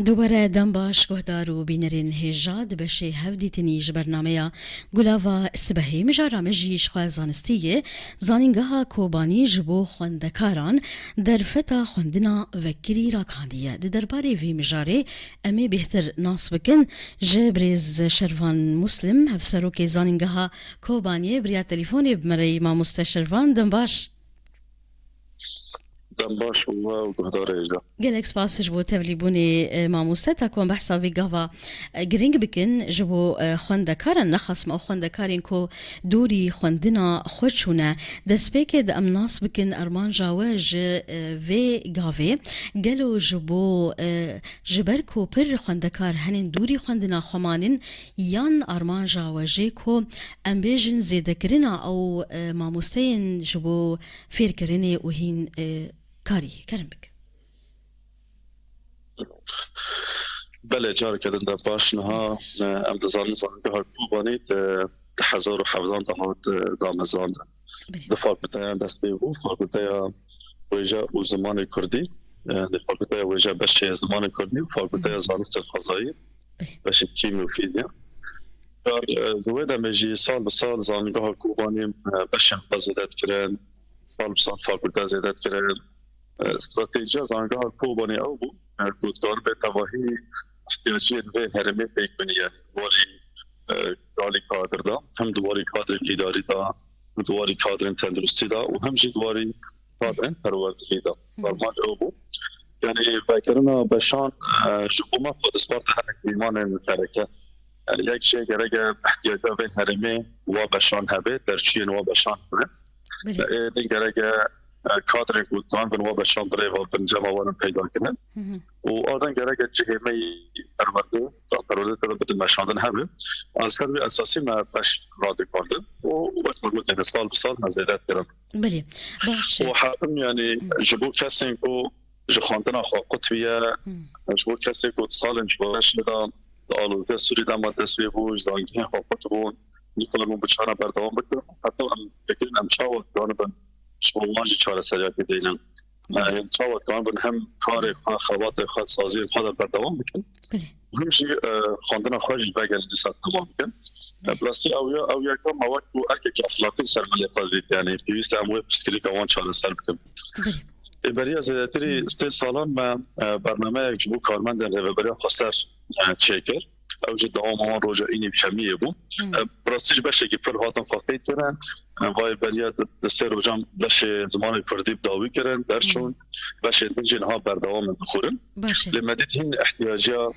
دوباره دم باش گهدار و بینرین هجاد بشه هفدی تنیج برنامه گلاوا سبهی مجارا مجیش خواه زانستیه زانینگاه کوبانی جبو خوندکاران در فتا خوندنا وکری را کاندیه ده درباره وی مجاره امی بهتر ناس بکن جبریز شروان مسلم هفسرو که زانینگاه کوبانی بریا تلیفونی بمری ما مستشروان دم باش دم باش و گهدار ایجا گلک سپاس جبو تبلیبونی ماموسته تاکون بحثا وی گاوا گرینگ بکن جبو خوندکارن نخصم او خوندکارین کو دوری خوندنا خوچونه دسپیک د امناس بکن ارمان جاوج وی گاوی گلو جبو جبر کو پر خوندکار هنین دوری خوندنا خمانین یان ارمان جاوجی کو امبیجن زیدکرنا او ماموستین جبو فیر کرنی و هین کاری کرم بک بله جار کردن در باش نها ام دزان زانگاه کوبانی ده 1017 دهات دامزان ده فاکلته دسته و فاکلته ویجا و زمان کردی ده فاکلته ویجا بشه زمان کردی و فاکلته زانست فضایی بشه کیمی و فیزیا دوی دمجی سال به سال زانگاه کوبانی بشه فضیدت کرن سال به سال فاکلته زیدت کرن استراتیجی زانگاه کوبانی او بود کودکار به تواهی احتیاجی به هرمی پیک بینی یعنی دواری کادر دا هم دواری کادر اداری دا دواری کادر تندرستی دا و همچنین دواری کادر پروردگی دا فرمان او بود یعنی فکرنا بشان شکومه خود اسپارت هنک ایمان سرکه یک شی گرگ احتیاجی به هرمی و بشان هبه در چین و بشان کنه این گرگ کادر کودکان بن و بشان برای و بن جماوان پیدا کنه و آدم گرگ جهیمه پرورده تر بدن مشاندن همه سروی اساسی ما بش راضی کردن و وقت مربوط یعنی سال بسال مزیدت کرن بله باشه و حتم یعنی جبو کسی که جخواندن آخوا قطبیه جبو کسی که سال انجبارش میدن آلوزه سوری دم و دسوی بوش زانگی آخوا قطبون نیکلمون بچانه بردوام بکن حتی هم بکرین همشاوت جانبن شماجی چاره سریعتی دینن شاوت جانبن هم کار خوات خود سازی خود بردوام بکن همشی خواندن خواهش بگل جسد تمام بکن بلاستی اویا که مواد و ارکه که اخلاقی سرمالی قدرید یعنی پیویست اموی پسکری که وان چاره سر بکن برای زیادتری 3 سالان من برنامه یک جبو کارمند ریوبری خسر چیکر اوج دوام آن روزا اینی کمیه بود براستش بشه که پر هاتم فاقید کردن وای برای دسته روزام بشه زمان کردی داوی کردن درشون بشه دنجین ها بردوام بخورن لمدت این احتیاجا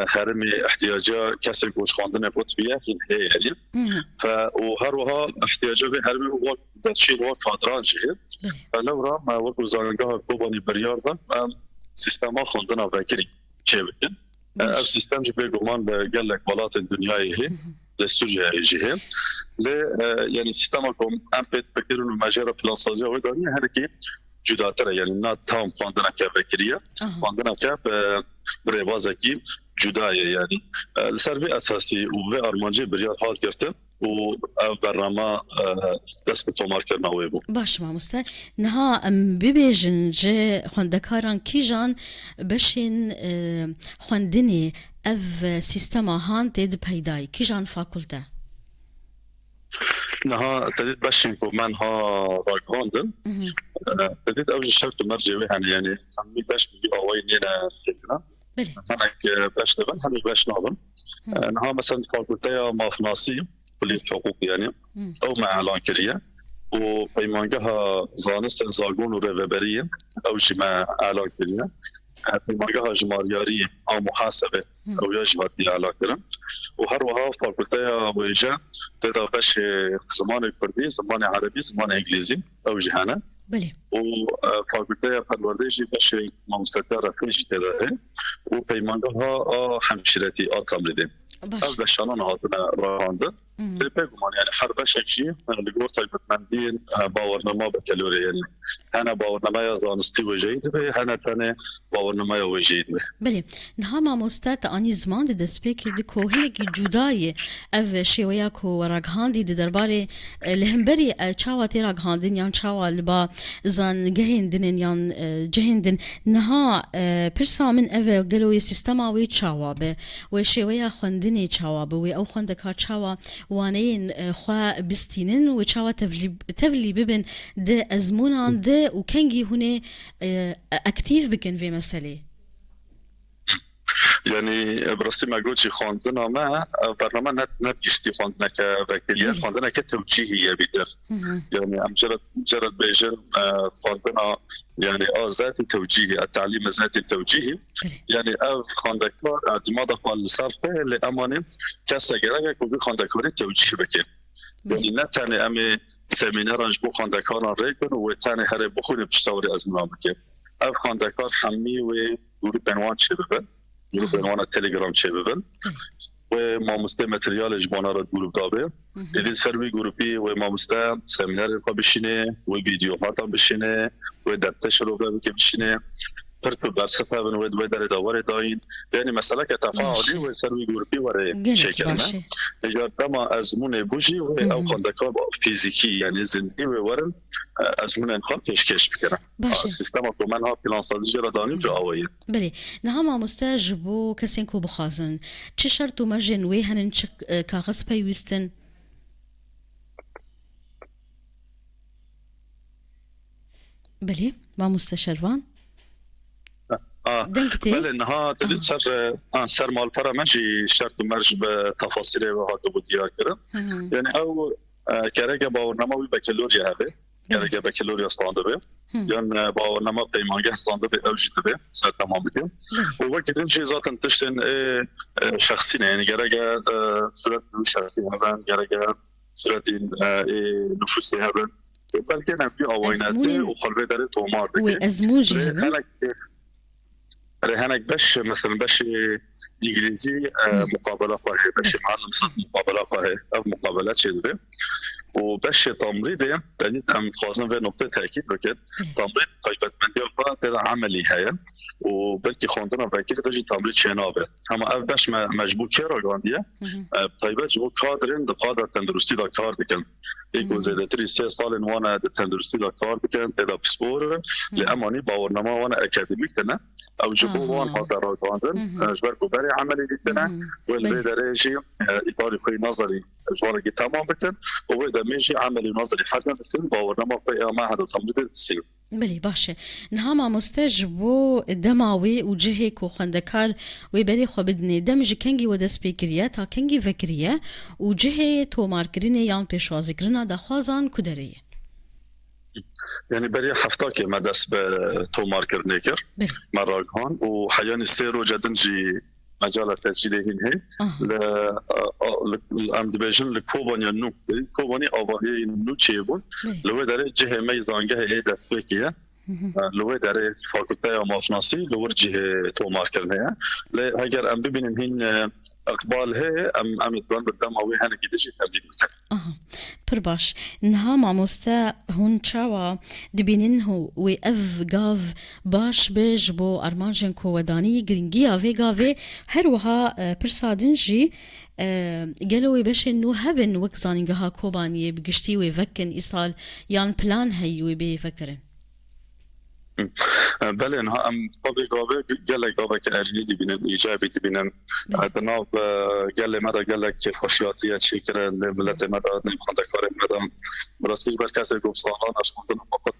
هرمی احتیاجا کسی گوش خواندن قطبیه این هیلی و هر وها احتیاجا به هرمی وقت در چین وقت کادران شهید فلو را ما وقت زانگاه کوبانی بریاردن سیستم ها خواندن آفکری چه بکن او سیستم جی بگمان به گلک بالات دنیایی هی لسوجه هی جی هی یعنی سیستم ها کم ام پیت فکرون و مجرد پلان سازی هایی داری هنکی جداتره یعنی نه تام خواندن که فکریه خواندن که بریوازه کی جدایه یعنی سروی اساسی و ارمانجی بریاد حال کرده و برنامه دست به تومار کرناوی بود باش ماموسته نها ببیجن جه خوندکاران کی جان بشین خوندنی او سیستم هان تید پیدای کی جان فاکولته نها تدید بشین که من ها راگهاندم تدید اوج شرط مرجعی هنی یعنی همی بش بگی آوای نینا تیدنا هنک بش نبن همی بش نابن نها مثلا فاکولته مافناسی کلیت حقوق یعنی او معلان کریه و پیمانگاه زانست زاگون و روبریه او جمع اعلان کریه پیمانگاه جماریاری او محاسبه او یا جماعتی اعلان کرن و هر وها فاکلته ویجا تدافش زمان کردی زمان عربی زمان انگلیزی او جهانه و فاکلته پروردهشی بشه ممسکه رفیش تداره و پیمانگاه ها همشیرتی آتامریده از بشانان هاتنا راهانده بگمان یعنی هر بشکشی لگور تایبتمندین باورنما بکلوره یعنی هنه باورنمای زانستی و جید به هنه تنه باورنمای و جید به بله نها ما مستات آنی زمان ده دسپیکی ده که هلگی جدای او شیویا که رگهاندی ده درباره لهمبری چاوا تی رگهاندین یان چاوا لبا بخوازان گهندن یان جهندن نها پرسا من اوه گلوی سیستما وی چاوابه و شویا خوندنی چاوابه و او خوندکار چاوا وانین خوا بستینن و چاوا تفلی ببن ده ازمونان ده و کنگی هونه اکتیف بکن وی مسئله يعني براسي ما قلتش خواندنا ما برنامج نت جستي خواندنا كبكتيريا خواندنا كتوجيهية بيتر يعني أم جرد بيجن خواندنا يعني ذاتي توجيهي التعليم ذاتي توجيهي يعني خواندكار اعتماد فلسفة لأمانة كسا جرا كوبي خواندكاري توجيه بكين يعني نتاني أمي سمينار جبو خواندكاران ريكن وتاني هري بخوني بشتوري أزمنا بكين أو خواندكار حمي وجروب بنوان شبه گروه بنوان تلگرام چه ببن و ماموسته متریال جبانا را گروه دابه دیدین سروی گروپی و ماموسته سمینار را بشینه و ویدیو ها تا بشینه و دبتش رو بشینه پرسو برسفه بن و در داور داین یعنی مسئله که تفاعلی و سروی گروپی وره چه کرنه اجار دما از مون بوجی و او خاندکار با فیزیکی یعنی زندگی و ورن از مون انخواه پیشکش بکنه سیستم اکومن ها پلان سازی را دانیم جو آوائیه بله نها ما مستجبو کسین کو بخوازن چه شرط و مرجن وی هنن چه کاغذ پیوستن بله ما مستشروان بله انها دلت سر مال فرا ماشي شرط مرج بتفاصيل وهذا بديار كده يعني او كرجه باورنامه بكالوريا هذا كرجه بكالوريا استاندرد يعني باورنامه پیمانگه استاندرد او جي تي سر تمام بكم ووقت انشي ذاتا تشتن شخصي يعني كرجه صورت شخصي هذا كرجه صورت نفوسي هذا بل كان في اوينات وقلبي داري تومار بكم وازموجي هناك باش مثلا باش انجليزي مقابله فاهي باش معلم صوت مقابله فاهي او مقابلات شده وباش تمريض تاني ام خاصه في نقطه تاكيد بكت تمريض تجربه منديل عملي هي وبلكي خوندنا بكير تجي تمريض شنابه اما اول باش مجبور چرا گاندیه طيبه جو قادرين قادر تندرستی دا کار بکن یک وزیدتری 3 سال وانا تندرستی دا کار بکن ادا بسپور لامانی باورنامه وانا اکادمیک تنه او جبو وان حاضر راندن جبر كباري عملي جدا واللي درجي ايطالي في نظري جواري تمام بكن وإذا ماشي عملي نظري حتى السن باورنامه في معهد التمريض السير بله باشه نها ما مستجبو دماوي وجهك وخندكار ويبري خو بدني دمج كنجي ودس بكريه تا كنجي فكريه وجهه تو ماركريني يان بيشوازي كرنا دخوازان كدريه يعني بري حفتاكي مدس بتو ماركر نيكر مراغان وحياني سيرو جدنجي مجال تسجيلهن هي الامدبيجن لكوبانيا نو كوباني اوباهي نو تشيبون لو داري جهه ميزانگه هي دسبكيه لو داري فاكولتي مافناسي لو جهه تو ماركر هي اگر ام ببینیم هن اقبال هي ام يتوان بدم او هن گيدجي ترجيح پر باش نها ماموستا هون چاوا دبینن هو و اف گاو باش بج بو ارمانجن کو ودانی گرینگی اوی گاوی هر وها پرسادن جی قالوا باش انه هبن وكزانيغها كوباني بقشتي ويفكن ايصال يان بلان هي وبيفكرن بله انها ام طبيعي قال لك كارجي دي بين ايجابي دي بين هذا قال ماذا قال لك خشياتيه شكرا ملت ماذا نخدك كارم ماذا براسي بركاس يقول صالان اشكركم فقط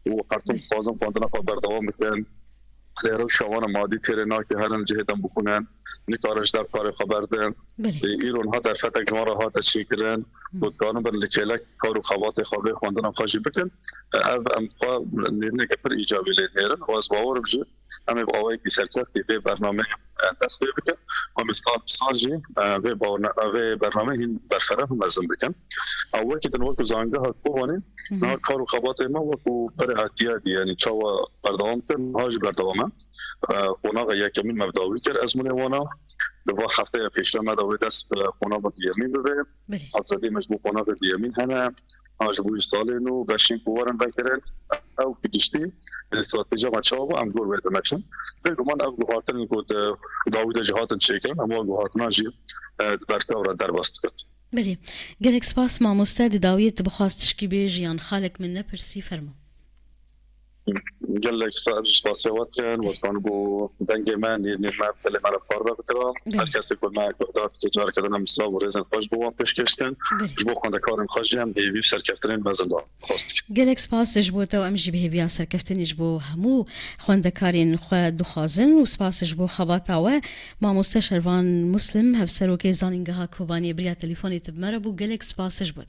وقرتم فازم فاندنا بردوام كان ليرو شوانه مادي ترنا که هرن جهتم بخونن نکارش در کار خبر دن ایران ها در فتح جمهور ها تشکیلن بودگانو بر لکلک کار و خوات خوابه خواندن خواهی بکن او امخوا نیرنه که پر ایجابی لیرن و از باور بجید همه با آوائی که سرکت که برنامه تصویه بکن و مثال بسانجی و برنامه هین برفره هم ازم بکن اوه که دن وقت زانگه ها کوبانه نه کار و خوات ما وقت پر احتیادی یعنی چاوا بردوام کن هاج بردوامه قناغ یکمین مبداوی کرد از من وانا دوار هفته پیش مداوی دست قناغ دیامین ببه حضرتی مجموع قناغ دیامین هنه آجبوی سالینو بشین قوارن بکرن او کدیشتی استراتژی ما چاوا ام گور ویده مکشن بگو من او گوهاتن کود داوید جهاتن چیکن اما گوهاتنا جی برکه را در باست کرد بله گلک سپاس ما مستعد داویت بخواست تشکی بیجیان خالق من نپرسی فرمو قال لك سپاسیوات کن و کان بو دنگ من نیمت دل من فردا بکرام هر کسی که ما داد تجار کردن مثلا و رزن خوش بو پیش کشتن جو خونده کارم خوشیم به سرکفترین مزنده خواست گلک سپاس جبو تو ام جی به بیا سرکفتنی جبو همو خونده کارین خو دخوازن و سپاس جبو خباتا و ما مستشروان مسلم هفسرو که زانینگه ها کوبانی بریا تلفنی تبمره بو گلک سپاس جبو